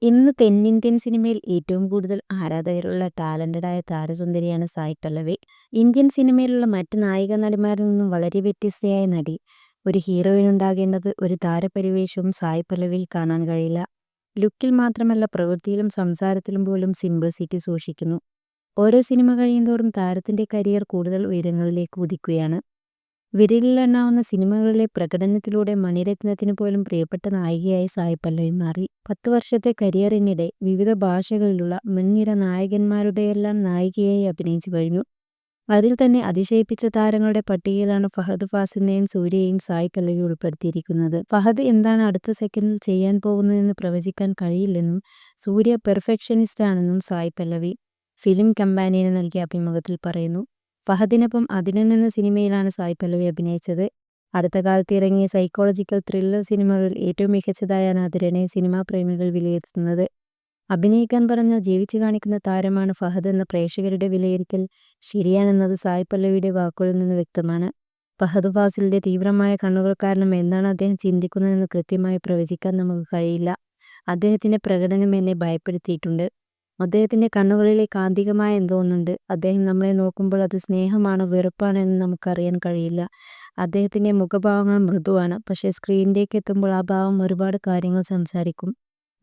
ഇന്ന് തെന്നിന്ത്യൻ സിനിമയിൽ ഏറ്റവും കൂടുതൽ ആരാധകരുള്ള ടാലന്റഡായ താരസുന്ദരിയാണ് സായ് പല്ലവി. ഇന്ത്യൻ സിനിമയിലുള്ള മറ്റ് നായിക നടിമാരിൽ നിന്നും വളരെ വ്യത്യസ്തയായ നടി. ഒരു ഹീറോയിനുണ്ടാകേണ്ടത് ഒരു താരപരിവേഷവും സായ് പല്ലവിയിൽ കാണാൻ കഴിയില്ല. ലുക്കിൽ മാത്രമല്ല പ്രവൃത്തിയിലും സംസാരത്തിലും പോലും സിംപ്ലിസിറ്റി സൂക്ഷിക്കുന്നു. ഓരോ സിനിമ കഴിയുന്തോറും താരത്തിന്റെ കരിയർ കൂടുതൽ ഉയരങ്ങളിലേക്ക് കുതിക്കുകയാണ്. വിരലിലെണ്ണാവുന്ന സിനിമകളിലെ പ്രകടനത്തിലൂടെ മണിരത്നത്തിന് പോലും പ്രിയപ്പെട്ട നായികയായി സായ് പല്ലവി മാറി. 10 വർഷത്തെ കരിയറിനിടെ വിവിധ ഭാഷകളിലുള്ള മുൻനിര നായകന്മാരുടെയെല്ലാം നായികയായി അഭിനയിച്ചു കഴിഞ്ഞു. അതിൽ തന്നെ അതിശയിപ്പിച്ച താരങ്ങളുടെ പട്ടികയിലാണ് ഫഹദ് ഫാസിലിനെയും സൂര്യയെയും സായ് പല്ലവി ഉൾപ്പെടുത്തിയിരിക്കുന്നത്. ഫഹദ് എന്താണ് അടുത്ത സെക്കൻഡിൽ ചെയ്യാൻ പോകുന്നതെന്ന് പ്രവചിക്കാൻ കഴിയില്ലെന്നും സൂര്യ പെർഫെക്ഷനിസ്റ്റ് ആണെന്നും സായ് പല്ലവി ഫിലിം കമ്പാനിയന് നൽകിയ അഭിമുഖത്തിൽ പറയുന്നു. ഫഹദിനൊപ്പം 11 എന്ന സിനിമയിലാണ് സായ് പല്ലവി അഭിനയിച്ചത്. അടുത്ത കാലത്ത് ഇറങ്ങിയ സൈക്കോളജിക്കൽ ത്രില്ലർ സിനിമകളിൽ ഏറ്റവും മികച്ചതായാണ് അതിരനെ സിനിമാ പ്രേമികൾ വിലയിരുത്തുന്നത്. അഭിനയിക്കാൻ പറഞ്ഞാൽ ജീവിച്ചു കാണിക്കുന്ന താരമാണ് ഫഹദ് എന്ന പ്രേക്ഷകരുടെ വിലയിരുത്തൽ ശരിയാണെന്നത് സായ് പല്ലവിയുടെ വാക്കുകളിൽ നിന്ന് വ്യക്തമാണ്. ഫഹദ് ഫാസിലിന്റെ തീവ്രമായ കണ്ണുകൾ കാരണം എന്താണ് അദ്ദേഹം ചിന്തിക്കുന്നതെന്ന് കൃത്യമായി പ്രവചിക്കാൻ നമുക്ക് കഴിയില്ല. അദ്ദേഹത്തിന്റെ പ്രകടനം എന്നെ ഭയപ്പെടുത്തിയിട്ടുണ്ട്. അദ്ദേഹത്തിന്റെ കണ്ണുകളിലെ കാന്തികമായ എന്തോ ഒന്നുണ്ട്. അദ്ദേഹം നമ്മളെ നോക്കുമ്പോൾ അത് സ്നേഹമാണോ വെറുപ്പാണോ എന്ന് നമുക്കറിയാൻ കഴിയില്ല. അദ്ദേഹത്തിന്റെ മുഖഭാവങ്ങൾ മൃദുവാണ്, പക്ഷേ സ്ക്രീനിലേക്ക് എത്തുമ്പോൾ ആ ഭാവം ഒരുപാട് കാര്യങ്ങൾ സംസാരിക്കും.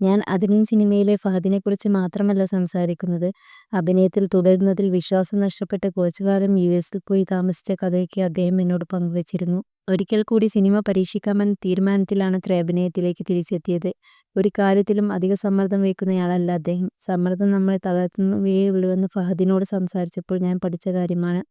ഞാൻ അതിരൻ സിനിമയിലെ ഫഹദിനെക്കുറിച്ച് മാത്രമല്ല സംസാരിക്കുന്നത്. അഭിനയത്തിൽ തുടരുന്നതിൽ വിശ്വാസം നഷ്ടപ്പെട്ട് കുറച്ചുകാലം യുഎസിൽ പോയി താമസിച്ച കഥയൊക്കെ അദ്ദേഹം എന്നോട് പങ്കുവച്ചിരുന്നു. ഒരിക്കൽ കൂടി സിനിമ പരീക്ഷിക്കാമെന്ന തീരുമാനത്തിലാണത്രേ അഭിനയത്തിലേക്ക് തിരിച്ചെത്തിയത്. ഒരു കാര്യത്തിലും അധിക സമ്മർദ്ദം വയ്ക്കുന്നയാളല്ല അദ്ദേഹം. സമ്മർദ്ദം നമ്മളെ തളർത്തുകയേയുള്ളൂവെന്ന് ഫഹദിനോട് സംസാരിച്ചപ്പോൾ ഞാൻ പഠിച്ച കാര്യമാണ്.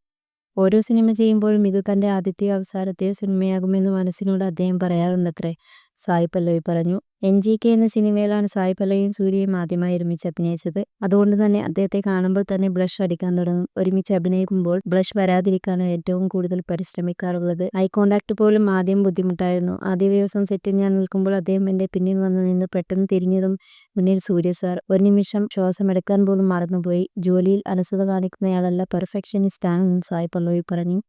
ഓരോ സിനിമ ചെയ്യുമ്പോഴും ഇത് തന്റെ ആദ്യത്തെയോ അവസാനത്തെയോ സിനിമയാകുമെന്ന് മനസ്സിനോട് അദ്ദേഹം പറയാറുണ്ടത്രേ, സായ് പല്ലവി പറഞ്ഞു. NGK എന്ന സിനിമയിലാണ് സായ് പല്ലവിയും സൂര്യയും ആദ്യമായി ഒരുമിച്ച് അഭിനയിച്ചത്. അതുകൊണ്ട് തന്നെ അദ്ദേഹത്തെ കാണുമ്പോൾ തന്നെ ബ്ലഷ് അടിക്കാൻ തുടങ്ങും. ഒരുമിച്ച് അഭിനയിക്കുമ്പോൾ ബ്ലഷ് വരാതിരിക്കാനാണ് ഏറ്റവും കൂടുതൽ പരിശ്രമിക്കാറുള്ളത്. ഐ കോണ്ടാക്ട് പോലും ആദ്യം ബുദ്ധിമുട്ടായിരുന്നു. ആദ്യ ദിവസം സെറ്റിൽ ഞാൻ നിൽക്കുമ്പോൾ അദ്ദേഹം എൻ്റെ പിന്നിൽ വന്ന് നിന്ന് പെട്ടെന്ന് തിരിഞ്ഞതും മുന്നിൽ സൂര്യ സാർ. ഒരു നിമിഷം ശ്വാസമെടുക്കാൻ പോലും മറന്നുപോയി. ജോലിയിൽ അലസത കാണിക്കുന്നയാളല്ല, പെർഫെക്ഷനിസ്റ്റ് ആണെന്നും സായ് പല്ലവി പറഞ്ഞു.